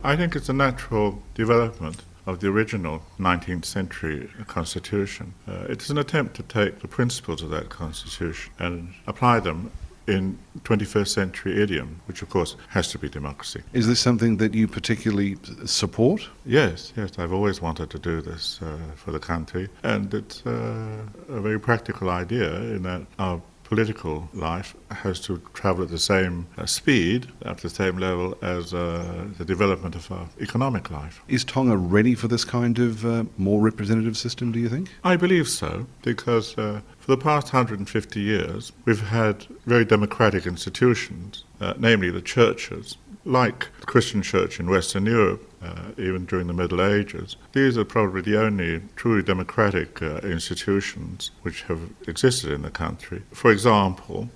I think it's a natural development of the original 19th century constitution. It's an attempt to take the principles of that constitution and apply them in 21st century idiom, which of course has to be democracy. Is this something that you particularly support? Yes, I've always wanted to do this for the country, and it's a very practical idea in that our political life has to travel at the same speed, at the same level as the development of our economic life. Is Tonga ready for this kind of more representative system, do you think? I believe so, because for the past 150 years we've had very democratic institutions, namely the churches, like the Christian church in Western Europe, even during the Middle Ages. These are probably the only truly democratic institutions which have existed in the country. For example,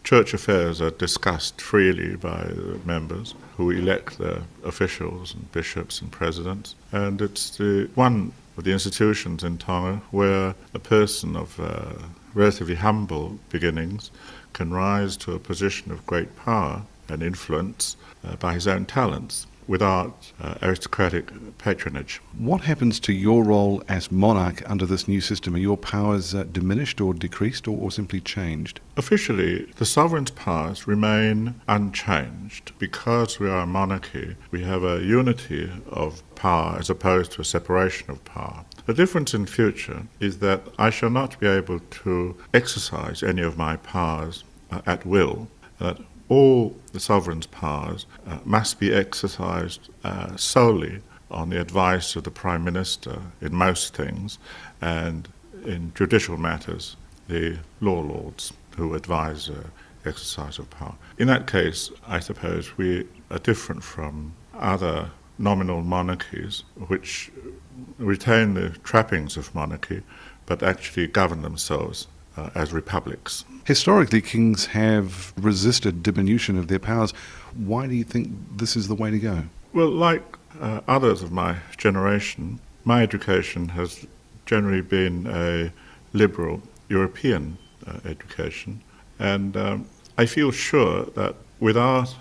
church affairs are discussed freely by the members who elect their officials and bishops and presidents, and it's one of the institutions in Tonga where a person of relatively humble beginnings can rise to a position of great power and influence by his own talents without aristocratic patronage. What happens to your role as monarch under this new system? Are your powers diminished or decreased or simply changed? Officially, the sovereign's powers remain unchanged. Because we are a monarchy, we have a unity of power as opposed to a separation of power. The difference in future is that I shall not be able to exercise any of my powers at will, that all the sovereign's powers must be exercised solely on the advice of the Prime Minister in most things, and in judicial matters, the law lords who advise exercise of power. In that case, I suppose we are different from other nominal monarchies which retain the trappings of monarchy but actually govern themselves as republics. Historically, kings have resisted diminution of their powers. Why do you think this is the way to go? Well, like others of my generation, my education has generally been a liberal European education, and I feel sure that without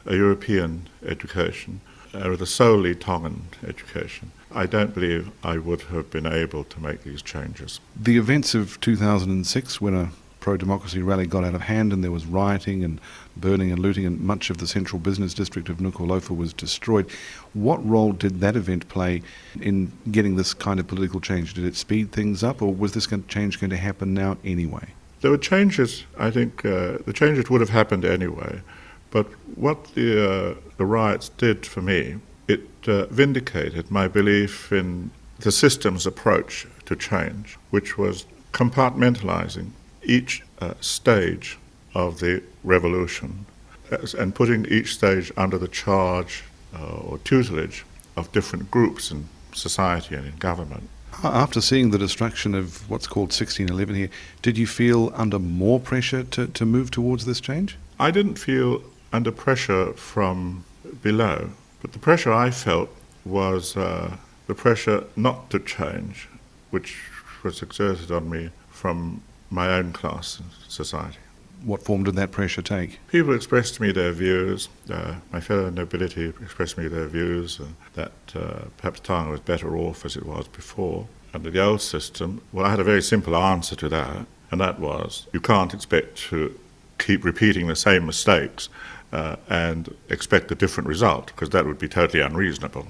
a European education, with a solely Tongan education, I don't believe I would have been able to make these changes. The events of 2006, when a pro-democracy rally got out of hand and there was rioting and burning and looting and much of the central business district of Nuku'alofa was destroyed, what role did that event play in getting this kind of political change? Did it speed things up, or was this change going to happen now anyway? There were changes. I think the changes would have happened anyway, but what the riots did for me, it vindicated my belief in the system's approach to change, which was compartmentalizing each stage of the revolution and putting each stage under the charge or tutelage of different groups in society and in government. After seeing the destruction of what's called 1611 here, did you feel under more pressure to move towards this change? I didn't feel under pressure from below, but the pressure I felt was the pressure not to change, which was exerted on me from my own class in society. What form did that pressure take? People expressed to me their views. My fellow nobility expressed to me their views that perhaps Tonga was better off as it was before under the old system. Well, I had a very simple answer to that, and that was you can't expect to keep repeating the same mistakes and expect a different result, because that would be totally unreasonable.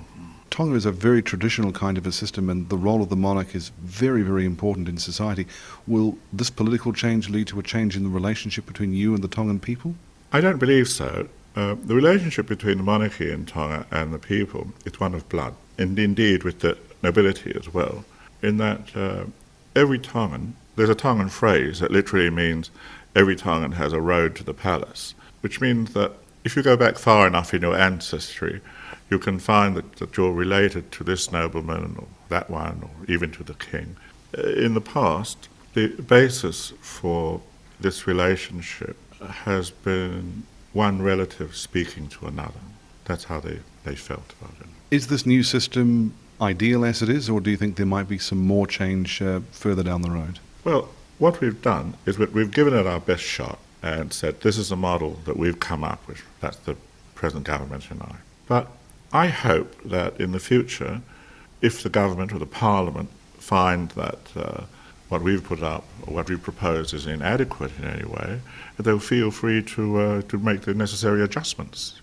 Tonga is a very traditional kind of a system, and the role of the monarch is very, very important in society. Will this political change lead to a change in the relationship between you and the Tongan people? I don't believe so. The relationship between the monarchy in Tonga and the people is one of blood, and indeed with the nobility as well, in that every Tongan, there's a Tongan phrase that literally means every Tongan has a road to the palace, which means that if you go back far enough in your ancestry, you can find that you're related to this nobleman or that one, or even to the king. In the past, the basis for this relationship has been one relative speaking to another. That's how they felt about it. Is this new system ideal as it is, or do you think there might be some more change further down the road? Well, what we've done is that we've given it our best shot and said this is a model that we've come up with. That's the present government and I. But I hope that in the future, if the government or the parliament find that what we've put up or what we propose is inadequate in any way, they'll feel free to make the necessary adjustments.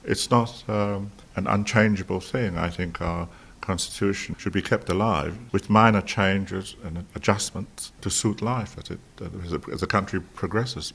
It's not an unchangeable thing. I think our Constitution should be kept alive with minor changes and adjustments to suit life as the country progresses.